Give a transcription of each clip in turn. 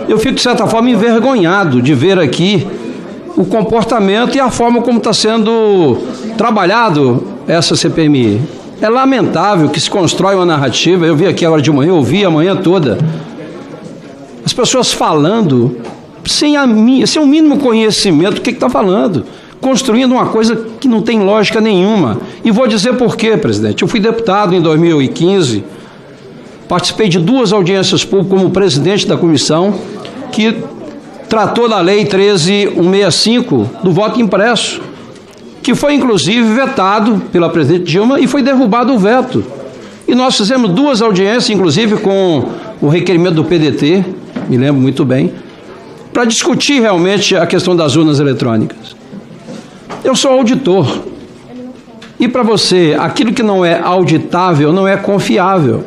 eu fico, de certa forma, envergonhado de ver aqui o comportamento e a forma como está sendo trabalhado essa CPMI. É lamentável que se constrói uma narrativa, eu vi aqui agora de manhã, eu ouvi a manhã toda, as pessoas falando sem o mínimo conhecimento do que está falando, construindo uma coisa que não tem lógica nenhuma. E vou dizer por quê, presidente. Eu fui deputado em 2015, participei de 2 audiências públicas como presidente da comissão, que tratou da Lei 13.165 do voto impresso, que foi inclusive vetado pela presidente Dilma e foi derrubado o veto. E nós fizemos 2 audiências, inclusive com o requerimento do PDT, me lembro muito bem, para discutir realmente a questão das urnas eletrônicas. Eu sou auditor. E para você, aquilo que não é auditável não é confiável.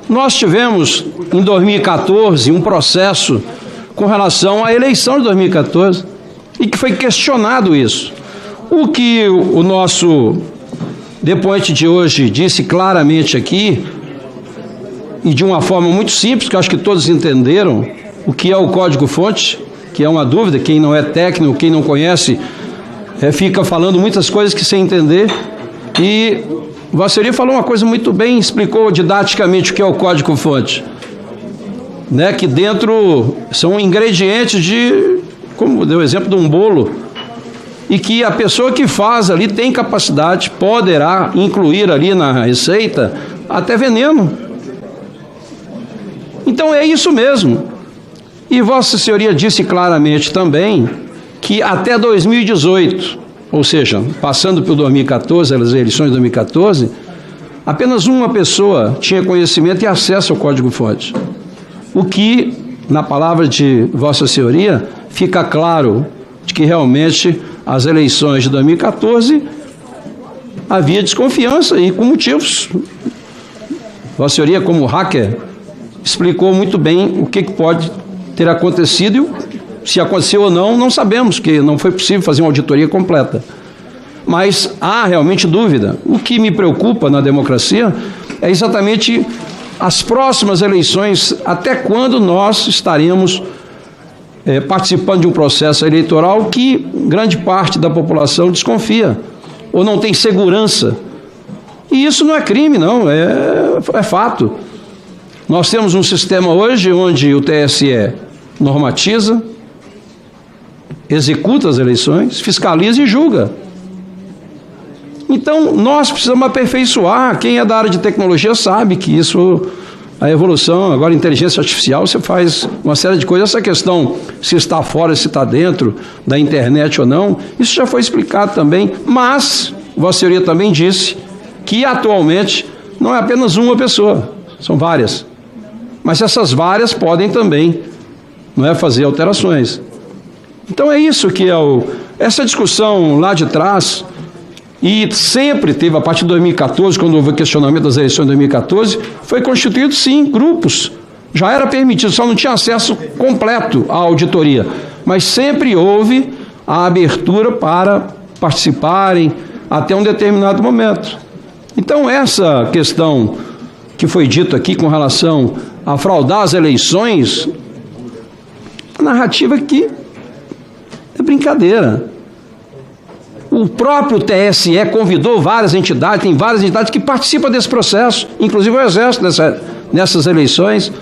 Nós tivemos, em 2014, um processo com relação à eleição de 2014, e que foi questionado isso. O que o nosso depoente de hoje disse claramente aqui, e de uma forma muito simples, que eu acho que todos entenderam, o que é o código-fonte, que é uma dúvida, quem não é técnico, quem não conhece, fica falando muitas coisas que sem entender, e Vossa Senhoria falou uma coisa muito bem, explicou didaticamente o que é o código-fonte, né, que dentro são ingredientes de, como deu o exemplo de um bolo, e que a pessoa que faz ali tem capacidade, poderá incluir ali na receita até veneno. Então é isso mesmo. E Vossa Senhoria disse claramente também que até 2018, ou seja, passando por 2014, as eleições de 2014, apenas uma pessoa tinha conhecimento e acesso ao código-fonte. O que, na palavra de Vossa Senhoria, fica claro de que realmente as eleições de 2014 havia desconfiança e com motivos. Vossa Senhoria, como hacker, explicou muito bem o que pode ter acontecido e se aconteceu ou não, não sabemos, porque não foi possível fazer uma auditoria completa. Mas há realmente dúvida. O que me preocupa na democracia é exatamente as próximas eleições, até quando nós estaremos participando de um processo eleitoral que grande parte da população desconfia ou não tem segurança. E isso não é crime, não, é fato. Nós temos um sistema hoje onde o TSE normatiza, executa as eleições, fiscaliza e julga. Então, nós precisamos aperfeiçoar. Quem é da área de tecnologia sabe que isso, a evolução, agora inteligência artificial, você faz uma série de coisas. Essa questão, se está fora, se está dentro da internet ou não, isso já foi explicado também, mas Vossa Senhoria também disse que atualmente não é apenas uma pessoa, são várias. Mas essas várias podem também, fazer alterações. Então é isso que essa discussão lá de trás, e sempre teve, a partir de 2014, quando houve o questionamento das eleições de 2014, foi constituído, sim, grupos. Já era permitido, só não tinha acesso completo à auditoria. Mas sempre houve a abertura para participarem até um determinado momento. Então, essa questão que foi dito aqui com relação a fraudar as eleições, a narrativa aqui é brincadeira. O próprio TSE convidou várias entidades, tem várias entidades que participam desse processo, inclusive o Exército nessas eleições,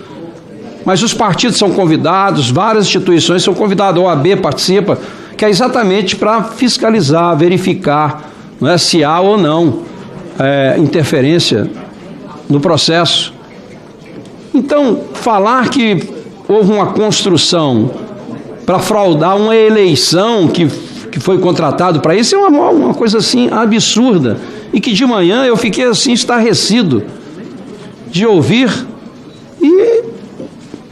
mas os partidos são convidados, várias instituições são convidadas, a OAB participa, que é exatamente para fiscalizar, verificar se há ou não interferência no processo. Então, falar que houve uma construção para fraudar uma eleição que foi contratado para isso é uma coisa assim absurda, e que de manhã eu fiquei assim estarrecido de ouvir, e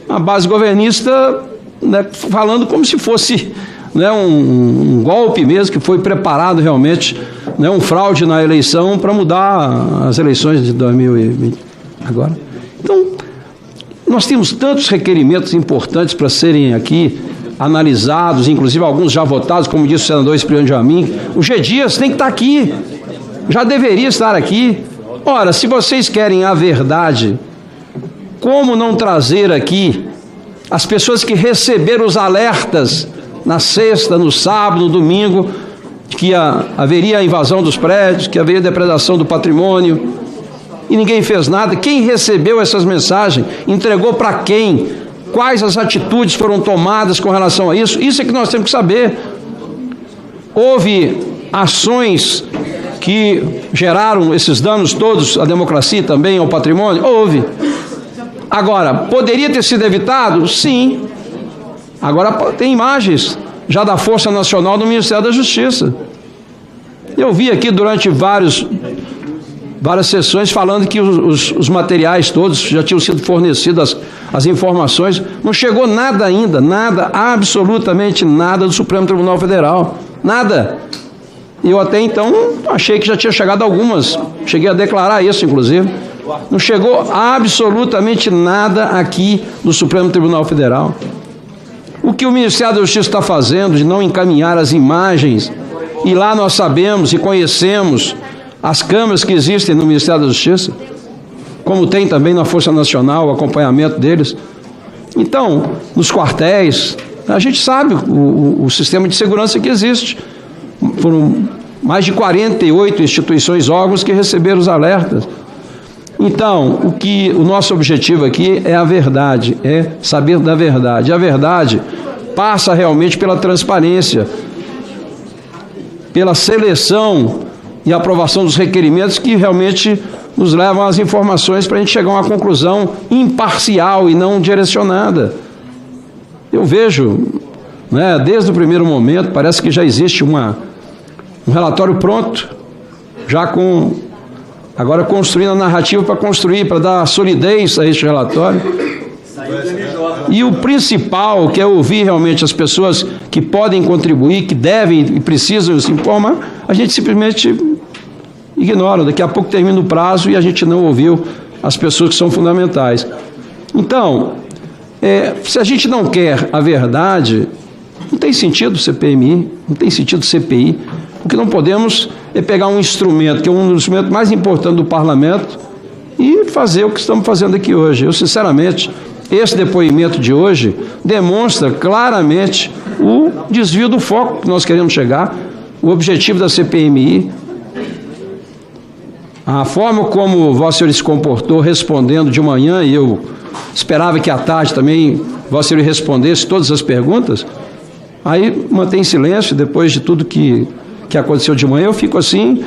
a base governista falando como se fosse um golpe mesmo, que foi preparado realmente, um fraude na eleição para mudar as eleições de 2020 agora. Então, nós temos tantos requerimentos importantes para serem aqui analisados, inclusive alguns já votados, como disse o senador Cipriano Jamin. O G. Dias tem que estar aqui, já deveria estar aqui. Ora, se vocês querem a verdade, como não trazer aqui as pessoas que receberam os alertas na sexta, no sábado, no domingo, que haveria a invasão dos prédios, que haveria depredação do patrimônio, e ninguém fez nada. Quem recebeu essas mensagens? Entregou para quem? Quais as atitudes foram tomadas com relação a isso? Isso é que nós temos que saber. Houve ações que geraram esses danos todos à democracia e também ao patrimônio? Houve. Agora, poderia ter sido evitado? Sim. Agora tem imagens já da Força Nacional do Ministério da Justiça. Eu vi aqui durante várias sessões falando que os materiais todos já tinham sido fornecidos, as informações. Não chegou nada ainda, nada, absolutamente nada do Supremo Tribunal Federal. Nada. Eu até então achei que já tinha chegado algumas. Cheguei a declarar isso, inclusive. Não chegou absolutamente nada aqui do Supremo Tribunal Federal. O que o Ministério da Justiça está fazendo de não encaminhar as imagens, e lá nós sabemos e conhecemos as câmeras que existem no Ministério da Justiça, como tem também na Força Nacional, o acompanhamento deles. Então, nos quartéis, a gente sabe o sistema de segurança que existe. Foram mais de 48 instituições, órgãos que receberam os alertas. Então, o nosso objetivo aqui é a verdade, é saber da verdade. A verdade passa realmente pela transparência, pela seleção e aprovação dos requerimentos que realmente nos levam às informações para a gente chegar a uma conclusão imparcial e não direcionada. Eu vejo, né, desde o primeiro momento, parece que já existe um relatório pronto, já agora construindo a narrativa para dar solidez a este relatório. E o principal, que é ouvir realmente as pessoas que podem contribuir, que devem e precisam se informar, a gente simplesmente ignora. Daqui a pouco termina o prazo e a gente não ouviu as pessoas que são fundamentais. Então, se a gente não quer a verdade, não tem sentido CPMI, não tem sentido CPI. O que não podemos é pegar um instrumento, que é um dos instrumentos mais importantes do parlamento, e fazer o que estamos fazendo aqui hoje. Eu, sinceramente, esse depoimento de hoje demonstra claramente o desvio do foco que nós queremos chegar, o objetivo da CPMI, a forma como Vossa Senhoria se comportou respondendo de manhã, e eu esperava que à tarde também Vossa Senhoria respondesse todas as perguntas, aí mantém silêncio depois de tudo que aconteceu de manhã. Eu fico assim,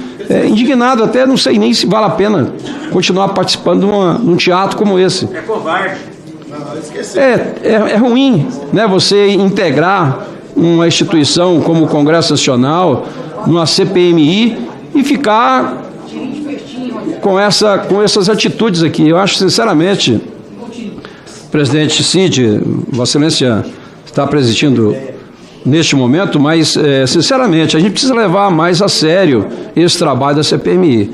indignado, até não sei nem se vale a pena continuar participando de um teatro como esse. É covarde. É ruim, né, você integrar uma instituição como o Congresso Nacional, numa CPMI, e ficar com essas atitudes aqui. Eu acho, sinceramente, presidente Cid, Vossa Excelência está presidindo neste momento, mas, sinceramente, a gente precisa levar mais a sério esse trabalho da CPMI.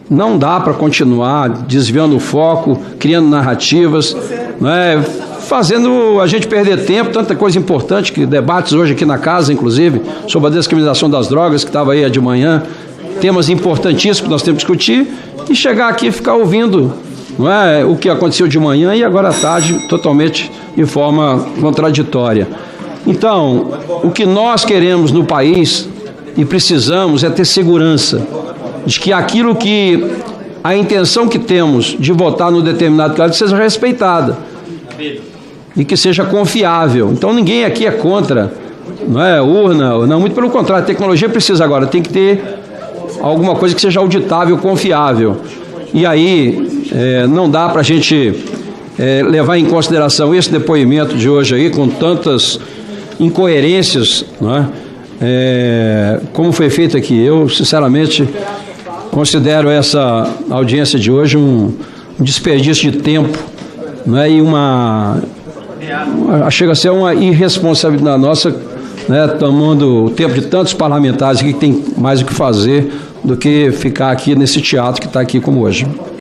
Não dá para continuar desviando o foco, criando narrativas, né, fazendo a gente perder tempo, tanta coisa importante, que debates hoje aqui na casa, inclusive, sobre a descriminalização das drogas, que estava aí de manhã, temas importantíssimos que nós temos que discutir, e chegar aqui e ficar ouvindo, não é, o que aconteceu de manhã e agora à tarde, totalmente de forma contraditória. Então, o que nós queremos no país e precisamos é ter segurança de que aquilo que a intenção que temos de votar no determinado caso seja respeitada e que seja confiável. Então, ninguém aqui é contra, não é, urna, não, muito pelo contrário, a tecnologia precisa agora, tem que ter alguma coisa que seja auditável, confiável. E aí, não dá para a gente levar em consideração esse depoimento de hoje aí, com tantas incoerências, não é? Como foi feito aqui. Eu, sinceramente, considero essa audiência de hoje um desperdício de tempo, não é? E chega a ser uma irresponsabilidade nossa, né? Tomando o tempo de tantos parlamentares aqui que tem mais o que fazer do que ficar aqui nesse teatro que está aqui como hoje.